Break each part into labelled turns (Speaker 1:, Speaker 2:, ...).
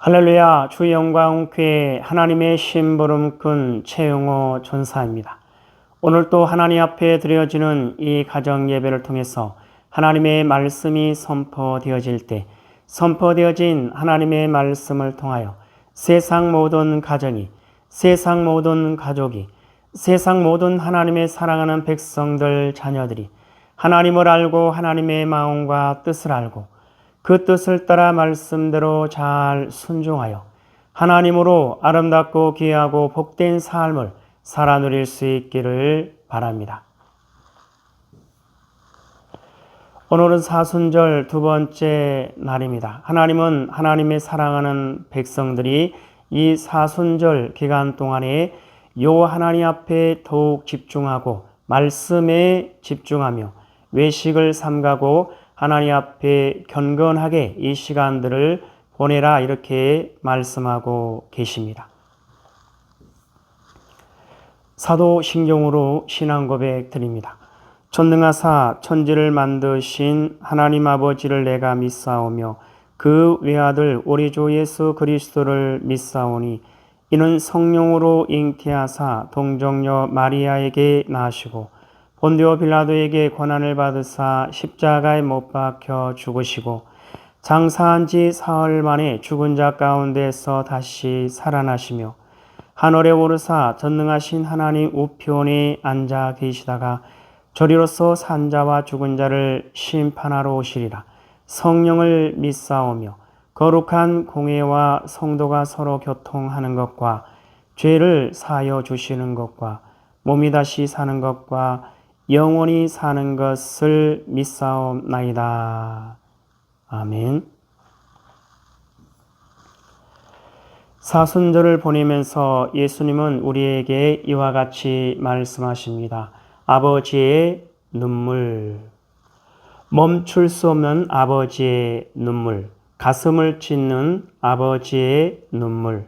Speaker 1: 할렐루야, 주 영광 교회 하나님의 심부름꾼 최영호 전사입니다. 오늘 또 하나님 앞에 드려지는 이 가정 예배를 통해서 하나님의 말씀이 선포되어질 때 선포되어진 하나님의 말씀을 통하여 세상 모든 가정이, 세상 모든 가족이, 세상 모든 하나님의 사랑하는 백성들 자녀들이 하나님을 알고 하나님의 마음과 뜻을 알고 그 뜻을 따라 말씀대로 잘 순종하여 하나님으로 아름답고 귀하고 복된 삶을 살아 누릴 수 있기를 바랍니다. 오늘은 사순절 두 번째 날입니다. 하나님은 하나님의 사랑하는 백성들이 이 사순절 기간 동안에 요 하나님 앞에 더욱 집중하고 말씀에 집중하며 외식을 삼가고 하나님 앞에 경건하게 이 시간들을 보내라 이렇게 말씀하고 계십니다. 사도신경으로 신앙고백 드립니다. 전능하사 천지를 만드신 하나님 아버지를 내가 믿사오며 그 외아들 우리 주 예수 그리스도를 믿사오니 이는 성령으로 잉태하사 동정녀 마리아에게 나시고 본디오 빌라도에게 고난을 받으사 십자가에 못 박혀 죽으시고 장사한 지 사흘 만에 죽은 자 가운데서 다시 살아나시며 하늘에 오르사 전능하신 하나님 우편에 앉아 계시다가 저리로서 산자와 죽은 자를 심판하러 오시리라. 성령을 믿사오며 거룩한 공회와 성도가 서로 교통하는 것과 죄를 사하여 주시는 것과 몸이 다시 사는 것과 영원히 사는 것을 믿사옵나이다. 아멘. 사순절을 보내면서 예수님은 우리에게 이와 같이 말씀하십니다. 아버지의 눈물, 멈출 수 없는 아버지의 눈물, 가슴을 찢는 아버지의 눈물,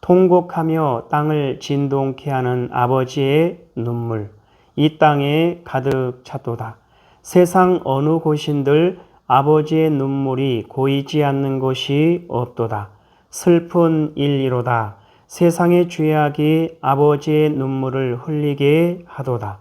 Speaker 1: 통곡하며 땅을 진동케 하는 아버지의 눈물, 이 땅에 가득 찼도다. 세상 어느 곳인들 아버지의 눈물이 고이지 않는 곳이 없도다. 슬픈 일이로다. 세상의 죄악이 아버지의 눈물을 흘리게 하도다.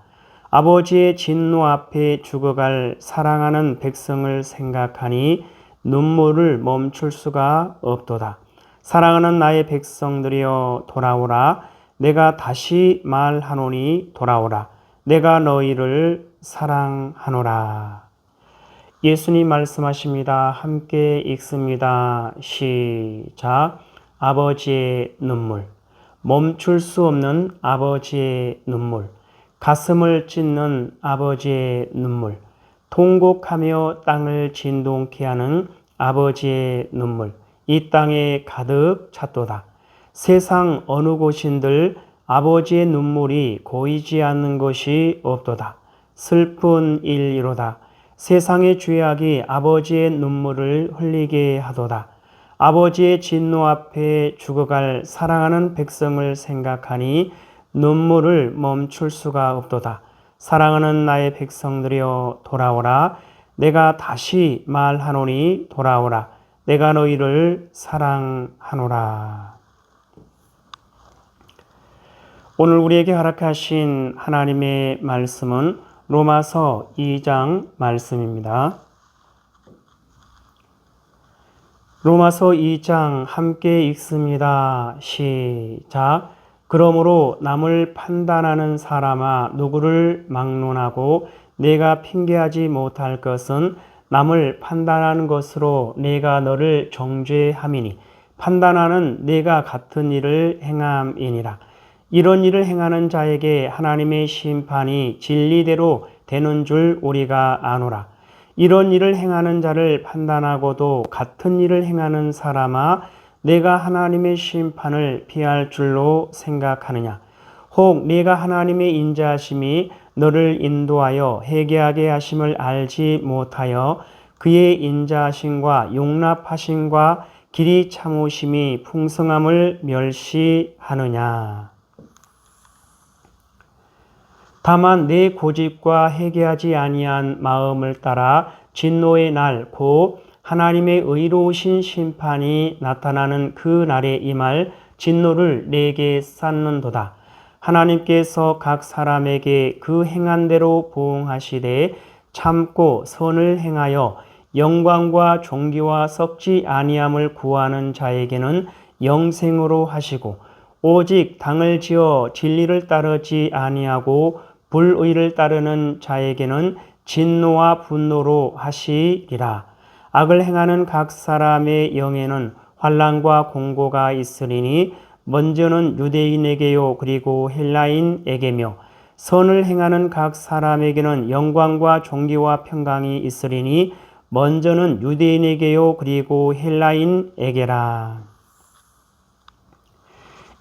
Speaker 1: 아버지의 진노 앞에 죽어갈 사랑하는 백성을 생각하니 눈물을 멈출 수가 없도다. 사랑하는 나의 백성들이여 돌아오라. 내가 다시 말하노니 돌아오라. 내가 너희를 사랑하노라. 예수님 말씀하십니다. 함께 읽습니다. 시작. 아버지의 눈물, 멈출 수 없는 아버지의 눈물, 가슴을 찢는 아버지의 눈물, 통곡하며 땅을 진동케 하는 아버지의 눈물, 이 땅에 가득 찼도다. 세상 어느 곳인들 아버지의 눈물이 고이지 않는 것이 없도다. 슬픈 일이로다. 세상의 죄악이 아버지의 눈물을 흘리게 하도다. 아버지의 진노 앞에 죽어갈 사랑하는 백성을 생각하니 눈물을 멈출 수가 없도다. 사랑하는 나의 백성들이여 돌아오라. 내가 다시 말하노니 돌아오라. 내가 너희를 사랑하노라. 오늘 우리에게 허락하신 하나님의 말씀은 로마서 2장 말씀입니다. 로마서 2장 함께 읽습니다. 시작. 그러므로 남을 판단하는 사람아 누구를 막론하고 내가 핑계하지 못할 것은 남을 판단하는 것으로 내가 너를 정죄함이니 판단하는 내가 같은 일을 행함이니라. 이런 일을 행하는 자에게 하나님의 심판이 진리대로 되는 줄 우리가 아노라. 이런 일을 행하는 자를 판단하고도 같은 일을 행하는 사람아 내가 하나님의 심판을 피할 줄로 생각하느냐. 혹 네가 하나님의 인자하심이 너를 인도하여 회개하게 하심을 알지 못하여 그의 인자하심과 용납하심과 길이 참으심이 풍성함을 멸시하느냐. 다만 내 고집과 회개하지 아니한 마음을 따라 진노의 날 곧 하나님의 의로우신 심판이 나타나는 그 날에 임할 진노를 내게 쌓는도다. 하나님께서 각 사람에게 그 행한 대로 보응하시되 참고 선을 행하여 영광과 존귀와 썩지 아니함을 구하는 자에게는 영생으로 하시고 오직 당을 지어 진리를 따르지 아니하고 불의를 따르는 자에게는 진노와 분노로 하시리라. 악을 행하는 각 사람의 영에는 환난과 공고가 있으리니 먼저는 유대인에게요 그리고 헬라인에게며 선을 행하는 각 사람에게는 영광과 존귀와 평강이 있으리니 먼저는 유대인에게요 그리고 헬라인에게라.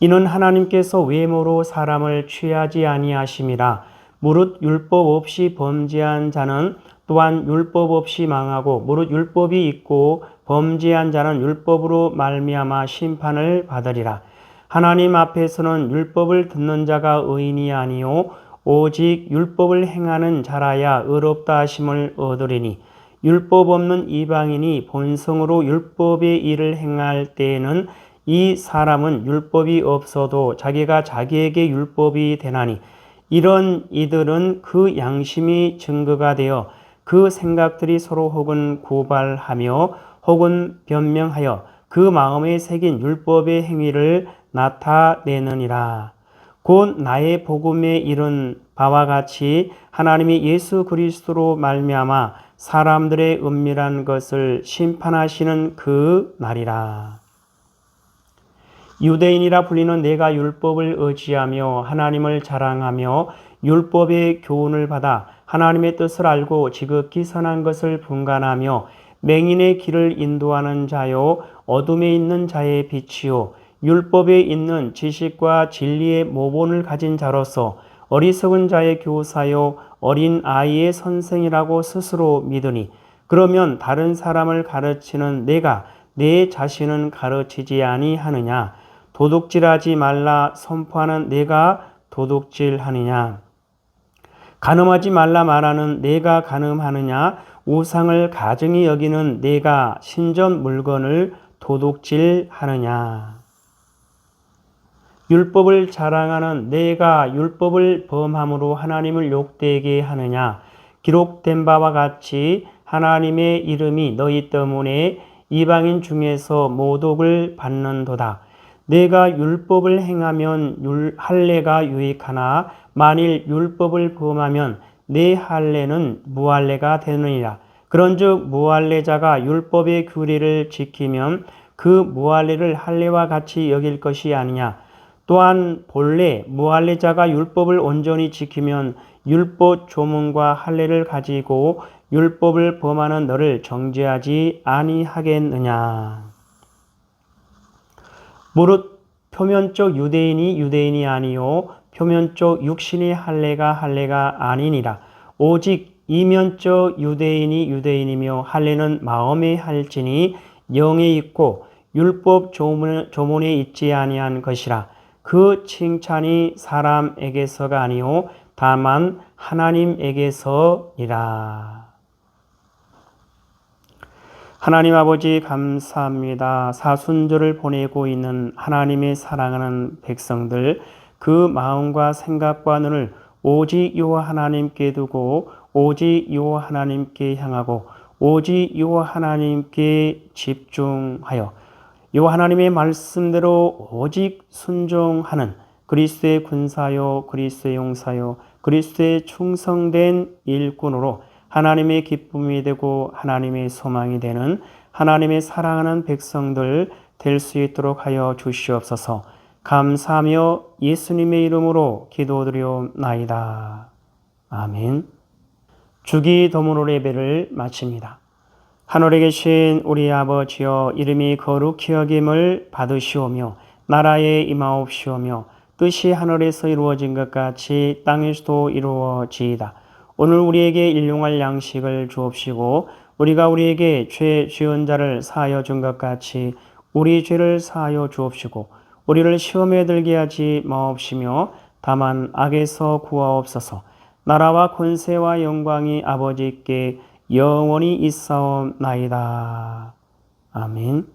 Speaker 1: 이는 하나님께서 외모로 사람을 취하지 아니하심이라. 무릇 율법 없이 범죄한 자는 또한 율법 없이 망하고 무릇 율법이 있고 범죄한 자는 율법으로 말미암아 심판을 받으리라. 하나님 앞에서는 율법을 듣는 자가 의인이 아니요 오직 율법을 행하는 자라야 의롭다 하심을 얻으리니 율법 없는 이방인이 본성으로 율법의 일을 행할 때에는 이 사람은 율법이 없어도 자기가 자기에게 율법이 되나니 이런 이들은 그 양심이 증거가 되어 그 생각들이 서로 혹은 고발하며 혹은 변명하여 그 마음에 새긴 율법의 행위를 나타내느니라. 곧 나의 복음에 이른 바와 같이 하나님이 예수 그리스도로 말미암아 사람들의 은밀한 것을 심판하시는 그 날이라. 유대인이라 불리는 내가 율법을 의지하며 하나님을 자랑하며 율법의 교훈을 받아 하나님의 뜻을 알고 지극히 선한 것을 분간하며 맹인의 길을 인도하는 자요 어둠에 있는 자의 빛이요 율법에 있는 지식과 진리의 모본을 가진 자로서 어리석은 자의 교사요 어린 아이의 선생이라고 스스로 믿으니 그러면 다른 사람을 가르치는 내가 내 자신은 가르치지 아니하느냐? 도둑질하지 말라 선포하는 내가 도둑질하느냐? 간음하지 말라 말하는 내가 간음하느냐? 우상을 가증히 여기는 내가 신전 물건을 도둑질하느냐? 율법을 자랑하는 내가 율법을 범함으로 하나님을 욕되게 하느냐? 기록된 바와 같이 하나님의 이름이 너희 때문에 이방인 중에서 모독을 받는도다. 내가 율법을 행하면 할례가 유익하나 만일 율법을 범하면 내 할례는 무할례가 되느니라. 그런즉 무할례자가 율법의 규례를 지키면 그 무할례를 할례와 같이 여길 것이 아니냐. 또한 본래 무할례자가 율법을 온전히 지키면 율법 조문과 할례를 가지고 율법을 범하는 너를 정죄하지 아니하겠느냐. 무릇 표면적 유대인이 유대인이 아니요 표면적 육신의 할례가 아니니라. 오직 이면적 유대인이 유대인이며 할례는 마음에 할지니 영에 있고 율법 조문에 있지 아니한 것이라. 그 칭찬이 사람에게서가 아니요 다만 하나님에게서이라. 하나님 아버지 감사합니다. 사순절을 보내고 있는 하나님의 사랑하는 백성들 그 마음과 생각과 눈을 오직 요 하나님께 두고 오직 요 하나님께 향하고 오직 요 하나님께 집중하여 요 하나님의 말씀대로 오직 순종하는 그리스도의 군사요 그리스도의 용사요 그리스도의 충성된 일꾼으로 하나님의 기쁨이 되고 하나님의 소망이 되는 하나님의 사랑하는 백성들 될 수 있도록 하여 주시옵소서. 감사하며 예수님의 이름으로 기도드리옵나이다. 아멘. 주기도문으로 예배를 마칩니다. 하늘에 계신 우리 아버지여 이름이 거룩히 여김을 받으시오며 나라에 임하옵시오며 뜻이 하늘에서 이루어진 것 같이 땅에서도 이루어지이다. 오늘 우리에게 일용할 양식을 주옵시고 우리가 우리에게 죄 지은 자를 사하여 준 것 같이 우리 죄를 사하여 주옵시고 우리를 시험에 들게 하지 마옵시며 다만 악에서 구하옵소서. 나라와 권세와 영광이 아버지께 영원히 있사옵나이다. 아멘.